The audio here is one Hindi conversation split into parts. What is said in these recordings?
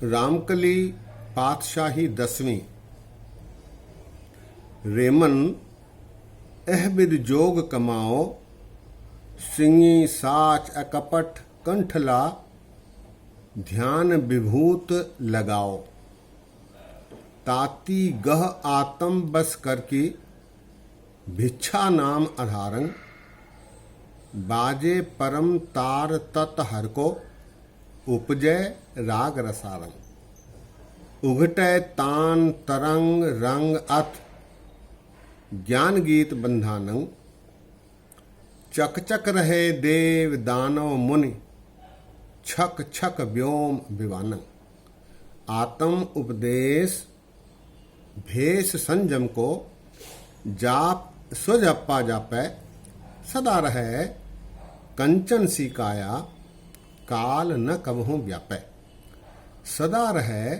रामकली पातशाही 10वीं। रेमन एह बिद जोग कमाओ, सिंगी साच अकपट कंठला, ध्यान विभूत लगाओ। ताती गह आत्म बस करकी, भिक्षा नाम आधारंग। बाजे परम तार तत हर को, उपजय राग रसारंग। उघटे तान तरंग रंग अथ, ज्ञान गीत बंधानंग। चक चक रहे देव दानव मुनि, छक छक व्योम विवानंग। आत्म उपदेश भेष संयम को, जाप स्वजप्पा जापै। सदा रहे कंचन सी काया, काल न कबहू व्यापै। सदा रहे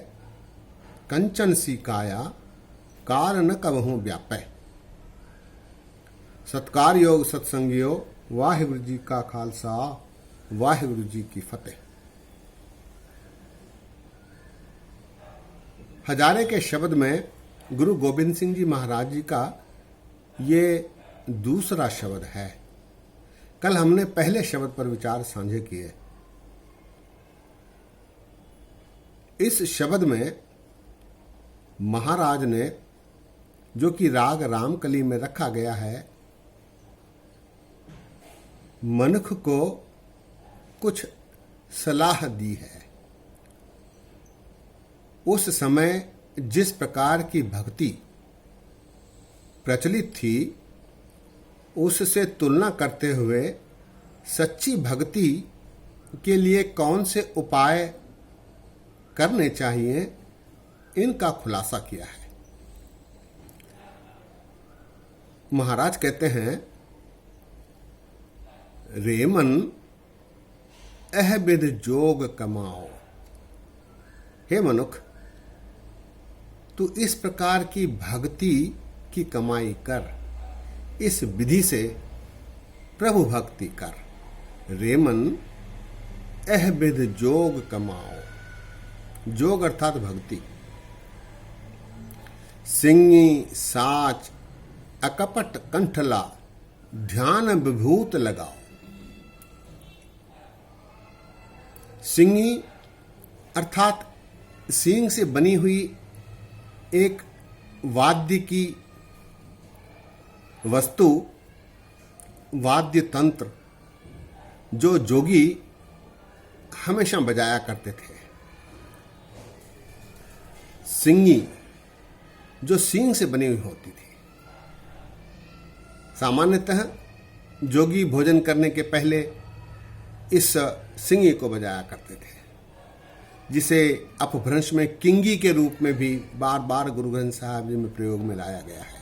कंचन सी काया, काल न कबहू व्यापै। सत्कार योग सत्संगियो, वाहिगुरु जी का खालसा, वाहिगुरु जी की फतेह। हजारे के शब्द में गुरु गोबिंद सिंह जी महाराज जी का ये दूसरा शब्द है। कल हमने पहले शब्द पर विचार साझे किए। इस शब्द में महाराज ने, जो कि राग रामकली में रखा गया है, मनुष्य को कुछ सलाह दी है। उस समय जिस प्रकार की भक्ति प्रचलित थी, उससे तुलना करते हुए सच्ची भक्ति के लिए कौन से उपाय करने चाहिए, इनका खुलासा किया है। महाराज कहते हैं, रेमन एह बिद जोग कमाओ। हे मनुष्य, तू इस प्रकार की भक्ति की कमाई कर, इस विधि से प्रभु भक्ति कर। रेमन एह बिद जोग कमाओ। जोग अर्थात भक्ति। सिंगी साच अकपट कंठला, ध्यान विभूत लगाओ। सिंगी अर्थात सींग से बनी हुई एक वाद्य की वस्तु, वाद्य तंत्र, जो जोगी हमेशा बजाया करते थे। सिंगी जो सींग से बनी हुई होती थी। सामान्यतः जोगी भोजन करने के पहले इस सिंगी को बजाया करते थे, जिसे अपभ्रंश में किंगी के रूप में भी बार बार गुरु ग्रंथ साहब जी में प्रयोग में लाया गया है।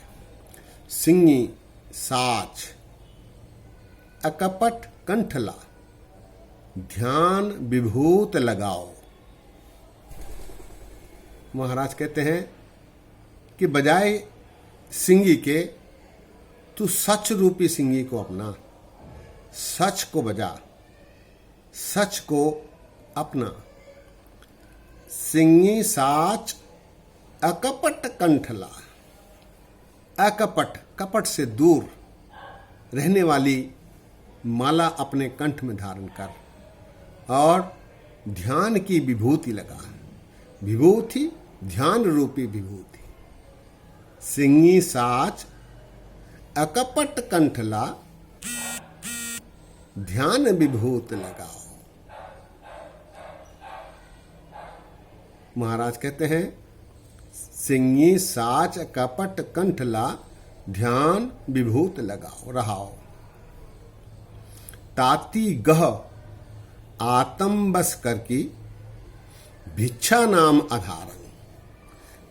सिंगी साच अकपट कंठला, ध्यान विभूत लगाओ। महाराज कहते हैं कि बजाय सिंगी के तू सच रूपी सिंगी को अपना, सच को बजा, सच को अपना। सिंगी साच अकपट कंठला। अकपट, कपट से दूर रहने वाली माला अपने कंठ में धारण कर और ध्यान की विभूति लगा। विभूति ध्यान रूपी विभूति। सिंगी साच अकपट कंठला, ध्यान विभूत लगाओ। महाराज कहते हैं, सिंगी साच कपट कंठला, ध्यान विभूत लगाओ रहाओ। ताती गह आत्म बस करकी, भिक्षा नाम आधारंग।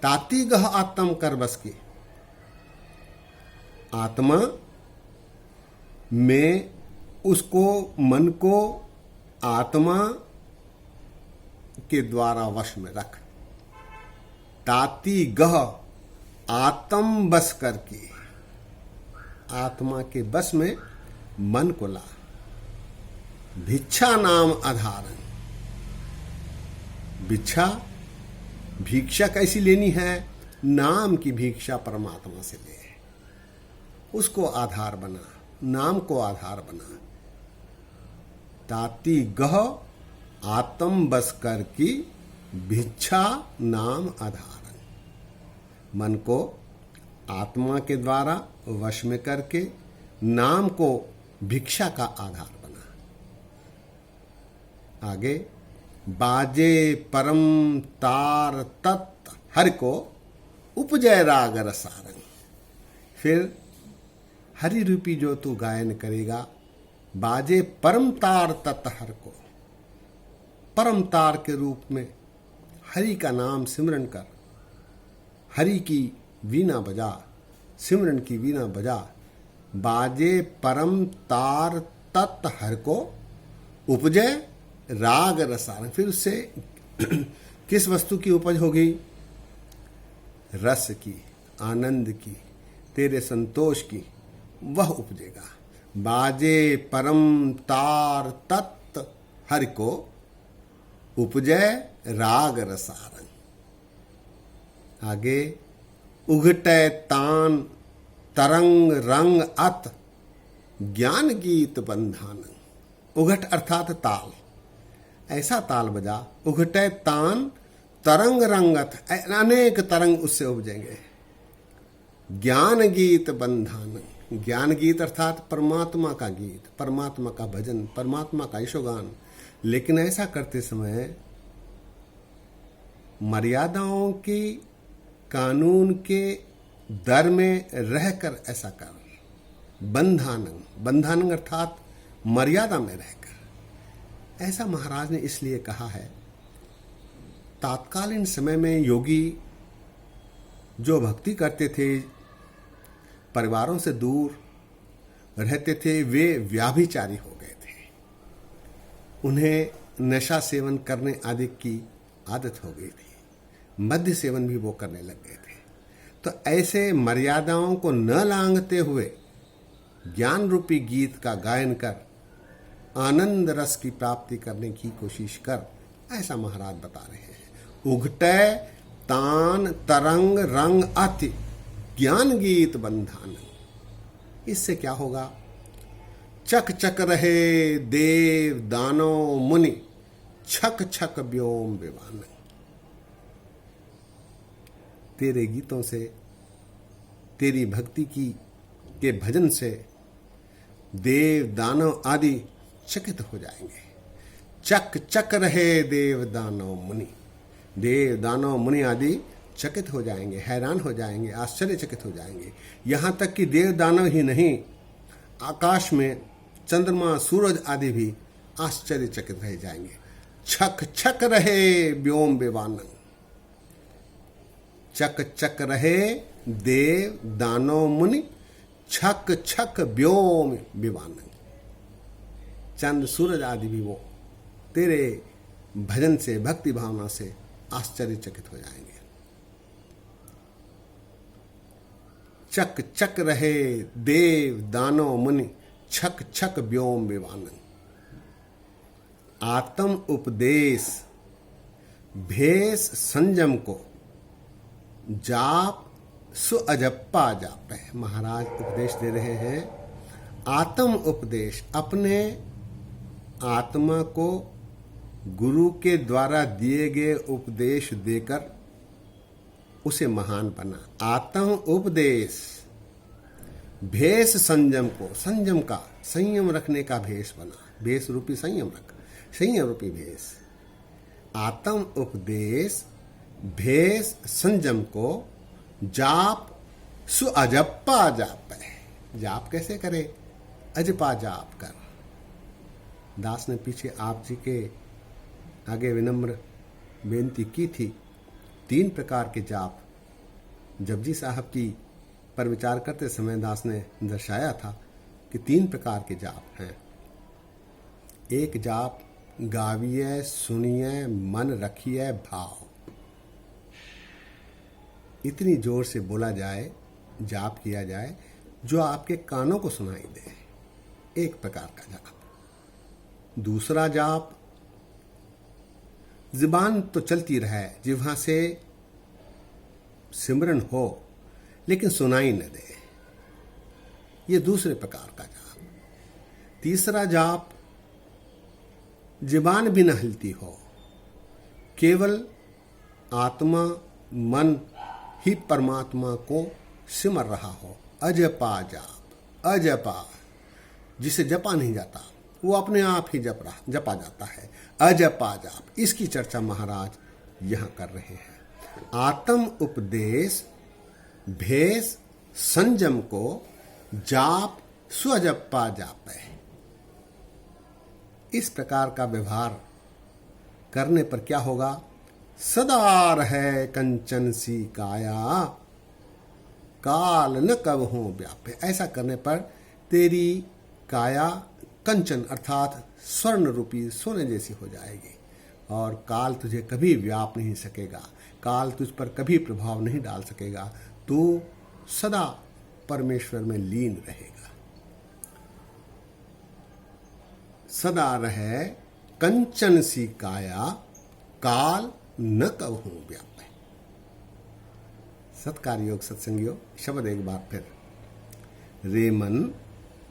ताती गह आत्म कर बस की। आत्मा में उसको, मन को आत्मा के द्वारा वश में रख। ताती गह आत्म बस करके, आत्मा के बस में मन को ला। भिक्षा नाम आधारन, भिक्षा भिक्षा कैसी लेनी है? नाम की भिक्षा परमात्मा से ले, उसको आधार बना, नाम को आधार बना। ताती गह आत्म बस कर की भिक्षा नाम आधार। मन को आत्मा के द्वारा वश में करके नाम को भिक्षा का आधार बना। आगे बाजे परम तार तत् हरि को उपजय राग रसारंग। फिर हरि रूपी जो तू गायन करेगा, बाजे परम तार तत् हर को, परम तार के रूप में हरि का नाम सिमरन कर, हरि की वीणा बजा, सिमरन की वीणा बजा। बाजे परम तार तत् हर को उपजय राग रसारंग। फिर उससे किस वस्तु की उपज होगी? रस की, आनंद की, तेरे संतोष की, वह उपजेगा। बाजे परम तार तत् हरि को उपजय राग रसारंग। आगे उघटे तान तरंग रंग अत ज्ञान गीत बंधान। उघट अर्थात ताल, ऐसा ताल बजा, उघटे तान तरंग रंगत, अनेक तरंग उससे उपजेंगे। ज्ञान गीत बंधान, ज्ञान गीत अर्थात परमात्मा का गीत, परमात्मा का भजन, परमात्मा का यशोगान। लेकिन ऐसा करते समय मर्यादाओं की, कानून के दर में रहकर ऐसा कर। बंधानंग, बंधानंग अर्थात मर्यादा में रहकर। ऐसा महाराज ने इसलिए कहा है, तात्कालीन समय में योगी जो भक्ति करते थे, परिवारों से दूर रहते थे, वे व्याभिचारी हो गए थे। उन्हें नशा सेवन करने आदि की आदत हो गई थी, मद्य सेवन भी वो करने लग गए थे। तो ऐसे मर्यादाओं को न लांघते हुए ज्ञान रूपी गीत का गायन कर आनंद रस की प्राप्ति करने की कोशिश कर, ऐसा महाराज बता रहे हैं। उघटे तान तरंग रंग अति ज्ञान गीत बंधान। इससे क्या होगा? चक चक रहे देव दानव मुनि, छक छक व्योम विमान। तेरे गीतों से, तेरी भक्ति की के भजन से देव दानव आदि चकित हो जाएंगे। चक चक रहे देव दानव मुनि, देव दानव मुनि आदि चकित हो जाएंगे, हैरान हो जाएंगे, आश्चर्यचकित हो जाएंगे। यहाँ तक कि देव दानव ही नहीं, आकाश में चंद्रमा सूरज आदि भी आश्चर्यचकित रह जाएंगे। छक छक रहे व्योम विवानन, चक चक रहे देव दानव मुनि, छक छक व्योम विवानन। चंद्र सूरज आदि भी वो तेरे भजन से, भक्ति भावना से आश्चर्यचकित हो जाएंगे। चक चक रहे देव दानव मुनि, छक छक व्योम विवानन। आत्म उपदेश भेष संयम को जाप सुअजप्पा जाप है। महाराज उपदेश दे रहे हैं, आत्म उपदेश, अपने आत्मा को गुरु के द्वारा दिए गए उपदेश देकर उसे महान बना। आत्म उपदेश भेष संयम को, संयम का, संयम रखने का भेष बना। भेष रूपी संयम रख, संयम रूपी भेष। आत्म उपदेश भेष संयम को जाप सुअजप्पा जाप है। जाप कैसे करे? अजपा जाप कर। दास ने पीछे आप जी के आगे विनम्र बेनती की थी, 3 प्रकार के जाप जपजी साहब की पर विचार करते समय दास ने दर्शाया था कि 3 प्रकार के जाप हैं। एक जाप गाविए, सुनिए, मन रखिए, भाव। इतनी जोर से बोला जाए, जाप किया जाए जो आपके कानों को सुनाई दे, एक प्रकार का जाप। दूसरा जाप ज़ुबान तो चलती रहे, जिह्वा से सिमरन हो लेकिन सुनाई न दे, ये दूसरे प्रकार का जाप। तीसरा जाप, ज़ुबान भी न हिलती हो, केवल आत्मा मन ही परमात्मा को सिमर रहा हो, अजपा जाप। अजपा, जिसे जपा नहीं जाता वो अपने आप ही जपा जाता है, अजपा जाप। इसकी चर्चा महाराज यहाँ कर रहे हैं। आत्म उपदेश भेष संयम को जाप स्वजप्पा जाप है। इस प्रकार का व्यवहार करने पर क्या होगा? सदा रहे कंचन सी काया, काल न कबहू व्यापे। ऐसा करने पर तेरी काया कंचन अर्थात स्वर्ण रूपी सोने जैसी हो जाएगी और काल तुझे कभी व्याप नहीं सकेगा, काल तुझ पर कभी प्रभाव नहीं डाल सकेगा। तू सदा परमेश्वर में लीन रहेगा। सदा रहे कंचन सी काया, काल न कबहू व्यापे। सत्कार योग सत्संगियों, शब्द एक बार फिर। रे मन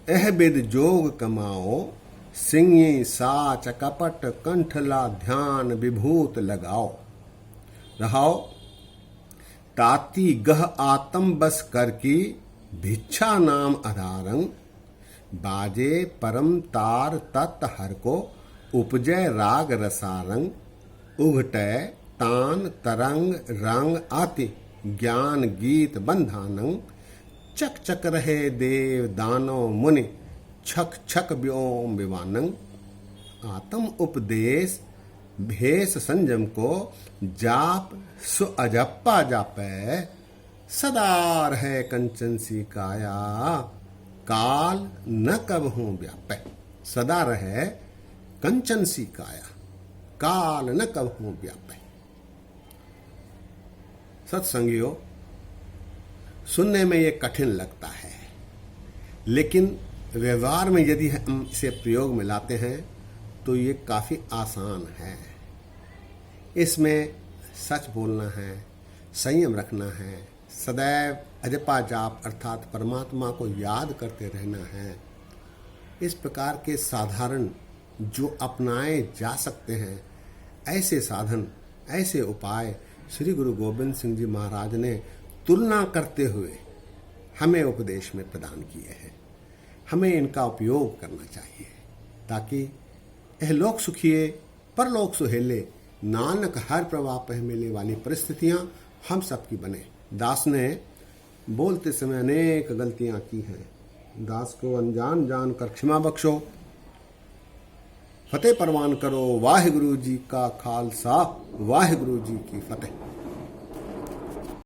एह बिद जोग कमाओ, सिंगी साच कपट कंठला ध्यान विभूत लगाओ। रहाओ ताती गह आत्म बस कर की, भिक्षा नाम आधारंग। बाजे परम तार तत् हर को, उपजय राग रसारंग। उघटे तान तरंग रंग आति, ज्ञान गीत बंधानंग। चक चक रहे देव दानव मुनि, छक छक व्योम विवानंग। आत्म उपदेश भेष संयम को जाप सु अजप्पा जापै। सदा रहे कंचन सी काया, काल न कबहू व्यापै। सदा रहे कंचन सी काया, काल न कबहू व्यापै। सत्संगियों, सुनने में ये कठिन लगता है, लेकिन व्यवहार में यदि हम इसे प्रयोग में लाते हैं तो ये काफ़ी आसान है। इसमें सच बोलना है, संयम रखना है, सदैव अजपा जाप अर्थात परमात्मा को याद करते रहना है। इस प्रकार के साधारण जो अपनाए जा सकते हैं, ऐसे साधन, ऐसे उपाय श्री गुरु गोविंद सिंह जी महाराज ने तुलना करते हुए हमें उपदेश में प्रदान किए हैं। हमें इनका उपयोग करना चाहिए ताकि यह लोक सुखिए परलोक सुहेले, नानक हर प्रवाह पह मिले वाली परिस्थितियां हम सबकी बने। दास ने बोलते समय अनेक गलतियां की हैं, दास को अनजान जान कर क्षमा बख्शो। फतेह परवान करो, वाहिगुरु जी का खालसा, वाहिगुरु जी की फतेह।